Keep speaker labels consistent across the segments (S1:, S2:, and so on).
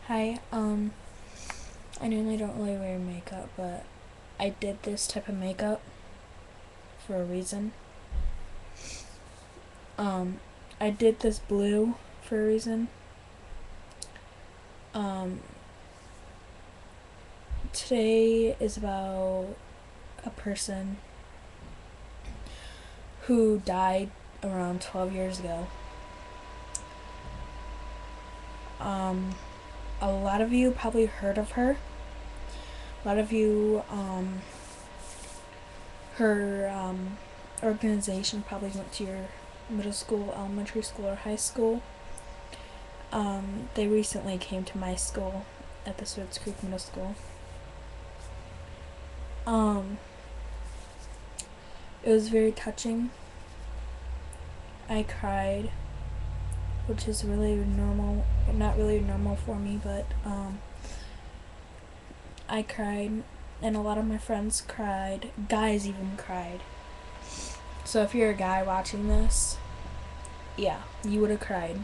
S1: Hi, I normally don't really wear makeup, but I did this type of makeup for a reason. I did this blue for a reason. Today is about a person who died around 12 years ago. A lot of you probably heard of her. A lot of you, her organization probably went to your middle school, elementary school, or high school. They recently came to my school at the Swartz Creek Middle School. It was very touching. I cried, which is really normal, not really normal for me, but I cried, and a lot of my friends cried. Guys even cried. So if you're a guy watching this, yeah, you would have cried.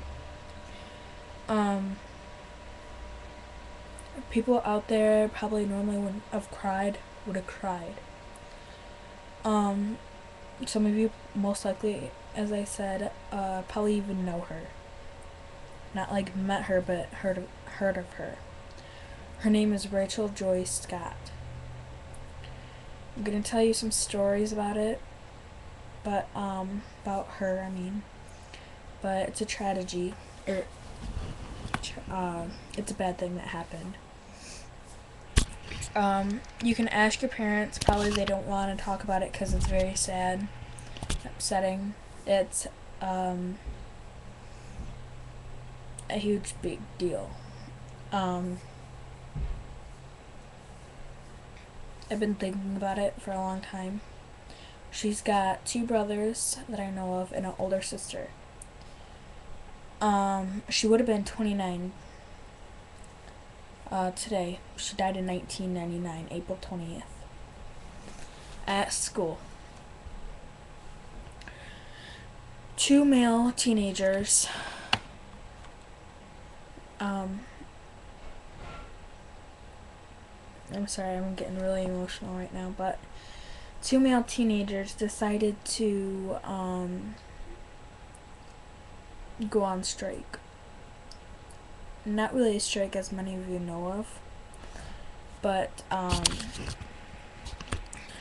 S1: People out there probably normally wouldn't have cried, would have cried. Some of you most likely, as I said, probably even know her. Not like met her, but heard of her. Her name is Rachel Joy Scott. I'm gonna tell you some stories about it, but about her, but it's a tragedy, or it's a bad thing that happened. You can ask your parents. Probably they don't want to talk about it because it's very sad, upsetting. It's a huge big deal. I've been thinking about it for a long time. She's got 2 brothers that I know of and an older sister. She would have been 29 today. She died in 1999, April 20th, at school. 2 male teenagers. I'm sorry, I'm getting really emotional right now, but 2 male teenagers decided to go on strike. Not really a strike as many of you know of, but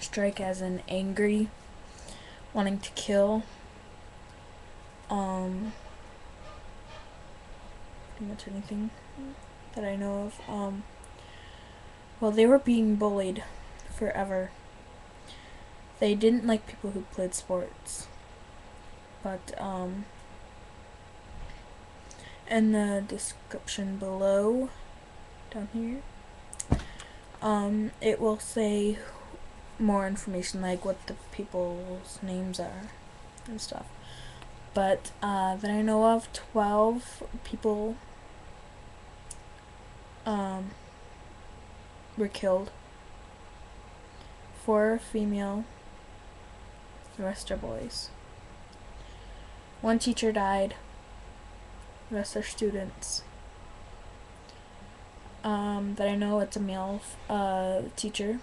S1: strike as in angry, wanting to kill. Pretty much anything that I know of. Well, they were being bullied forever. They didn't like people who played sports, but in the description below, down here, it will say more information, like what the people's names are and stuff. But that I know of, 12 people were killed. 4 female, the rest are boys. 1 teacher died, the rest are students. That I know, it's a male teacher.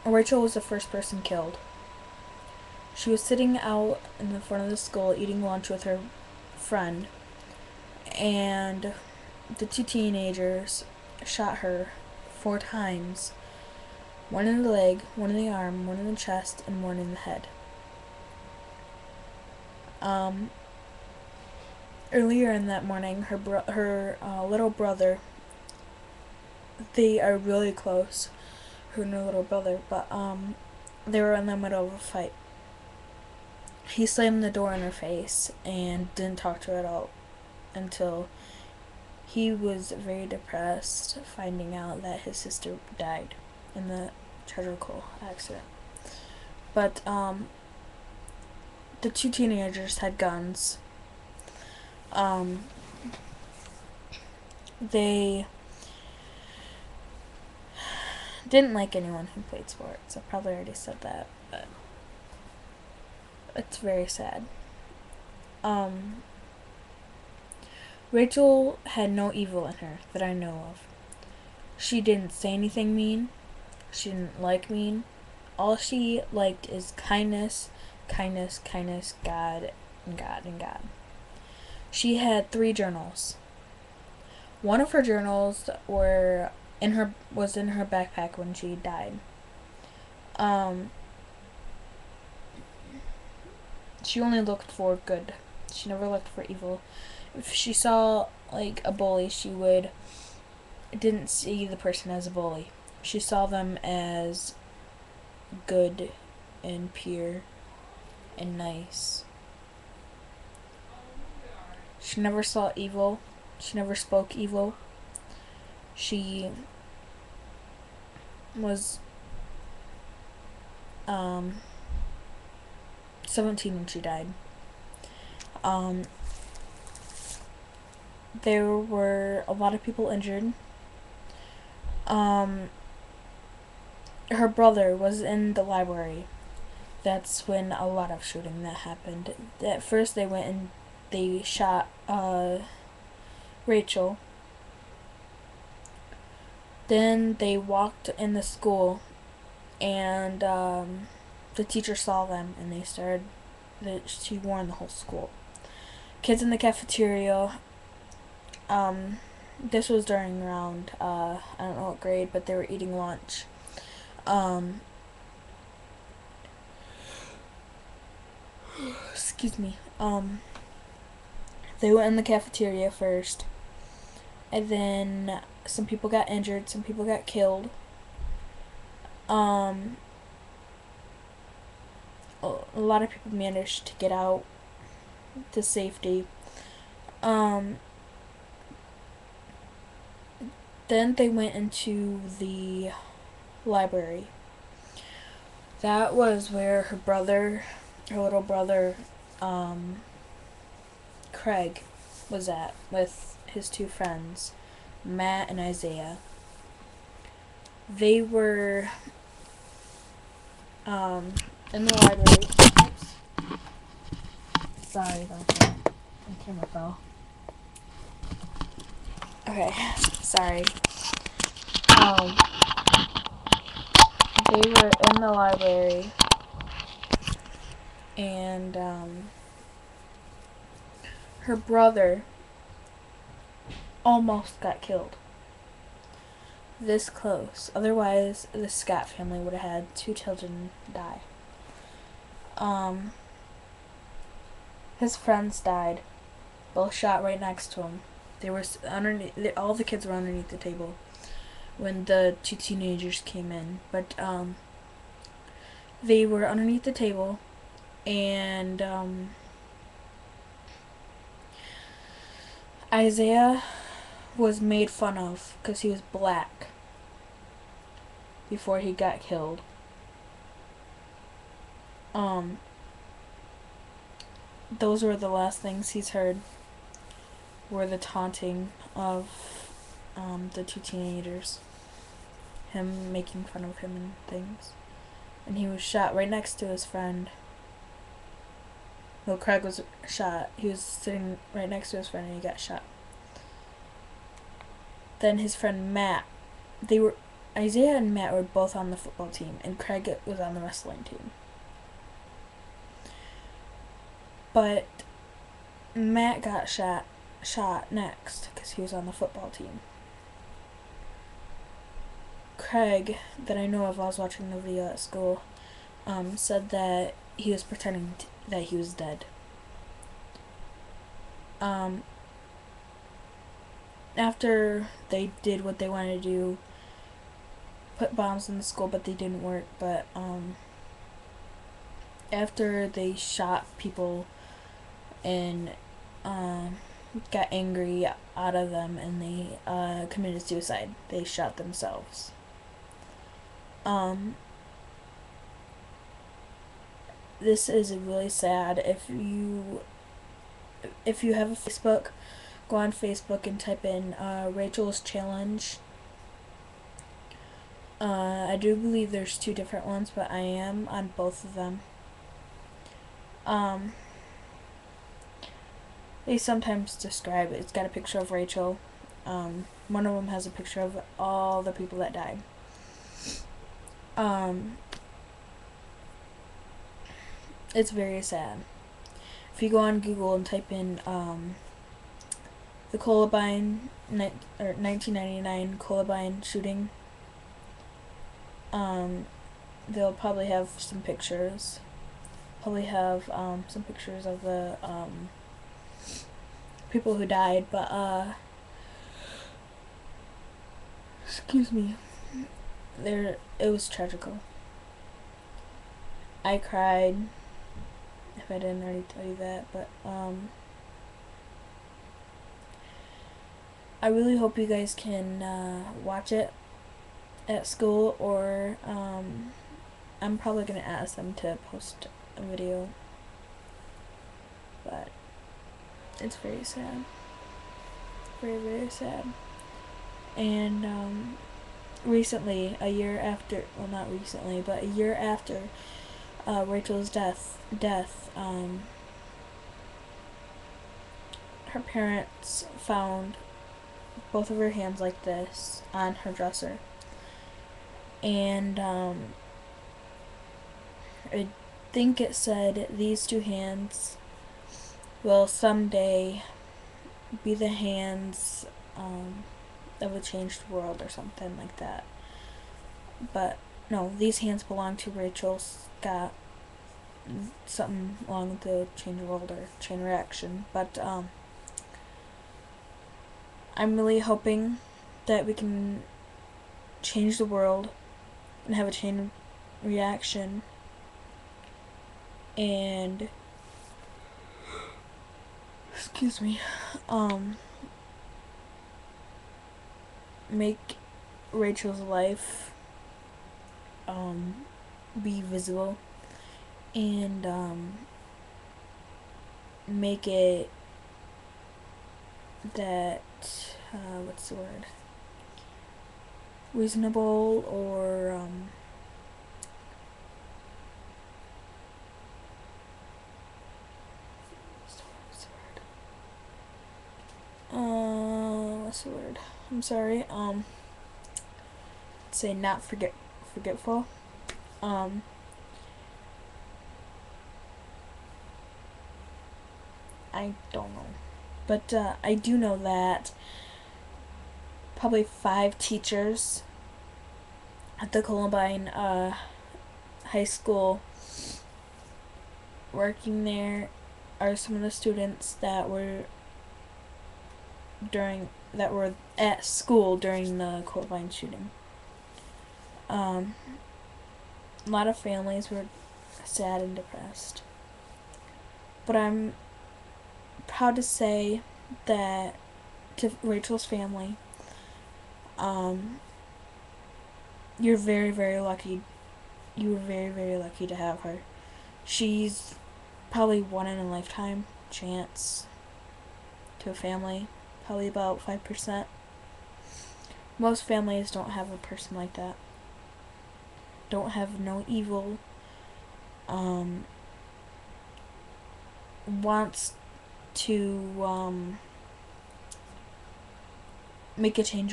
S1: Rachel was the first person killed. She was sitting out in the front of the school eating lunch with her friend, and the 2 teenagers shot her 4 times. 1 in the leg, 1 in the arm, 1 in the chest, and 1 in the head. Earlier in that morning, her little brother, they are really close, her and her little brother, but they were in the middle of a fight. He slammed the door in her face and didn't talk to her at all until he was very depressed, finding out that his sister died in the tragical accident. But the 2 teenagers had guns. They didn't like anyone who played sports. I probably already said that, but it's very sad. Rachel had no evil in her that I know of. She didn't say anything mean. She didn't like mean. All she liked is kindness, kindness, kindness, God, and God, and God. She had 3 journals. One of her journals was in her backpack when she died. She only looked for good. She never looked for evil. If she saw like a bully, she didn't see the person as a bully. She saw them as good and pure and nice. She never saw evil. She never spoke evil. She was 17 when she died. There were a lot of people injured. Her brother was in the library. That's when a lot of shooting that happened. At first they went and they shot Rachel. Then they walked in the school and the teacher saw them and she warned the whole school. Kids in the cafeteria, this was during around, I don't know what grade, but they were eating lunch. Excuse me. They went in the cafeteria first, and then some people got injured, some people got killed. A lot of people managed to get out to safety. Then they went into the library. That was where her little brother, Craig, was at with his 2 friends, Matt and Isaiah. They were in the library. Oops. Sorry about that. My camera fell. Okay, sorry. They were in the library, and her brother almost got killed. This close. Otherwise, the Scott family would have had 2 children die. His friends died, both shot right next to him. They were underneath. All the kids were underneath the table when the 2 teenagers came in, but they were underneath the table, and Isaiah was made fun of because he was black before he got killed. Those were the last things he's heard, were the taunting of the 2 teenagers, him making fun of him and things. And he was shot right next to his friend. Well, Craig was shot. He was sitting right next to his friend and he got shot. Then his friend Matt, Isaiah and Matt were both on the football team, and Craig was on the wrestling team. But Matt got shot next because he was on the football team. Craig, that I know of, I was watching the video at school, said that he was pretending that he was dead. After they did what they wanted to do, put bombs in the school, but they didn't work, but after they shot people and got angry out of them, and they committed suicide. They shot themselves. This is really sad. If you have a Facebook, go on Facebook and type in Rachel's Challenge. I do believe there's 2 different ones, but I am on both of them. they sometimes describe it. It's got a picture of Rachel. One of them has a picture of all the people that died. It's very sad. If you go on Google and type in the Columbine 1999 Columbine shooting, they'll probably have some pictures. Probably have some pictures of the people who died, but excuse me. It was tragical. I cried. If I didn't already tell you that, but I really hope you guys can watch it at school, or I'm probably gonna ask them to post a video. But it's very sad. Very, very sad. And recently, a year after, well, not recently, but a year after Rachel's death, her parents found both of her hands like this on her dresser. And I think it said these two hands will someday be the hands that would change the world, or something like that. But no, these hands belong to Rachel Scott. Something along with the change the world or chain reaction. But I'm really hoping that we can change the world and have a chain reaction and excuse me, make Rachel's life be visible, and make it that what's the word, reasonable, or what's the word? I'm sorry. Say not forgetful. I don't know, but I do know that probably 5 teachers at the Columbine high school working there are some of the students that were at school during the Columbine shooting. A lot of families were sad and depressed, but I'm proud to say that to Rachel's family, you're very, very lucky. You were very, very lucky to have her. She's probably one in a lifetime chance to a family, probably about 5%. Most families don't have a person like that. Don't have no evil, wants to make a chain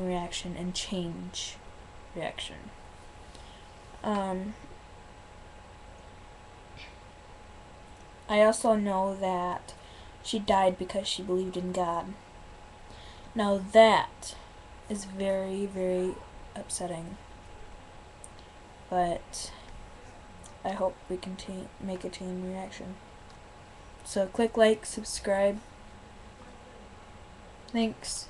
S1: reaction and change reaction. I also know that she died because she believed in God. Now that is very, very upsetting. But I hope we can make a chain reaction. So click like, subscribe. Thanks.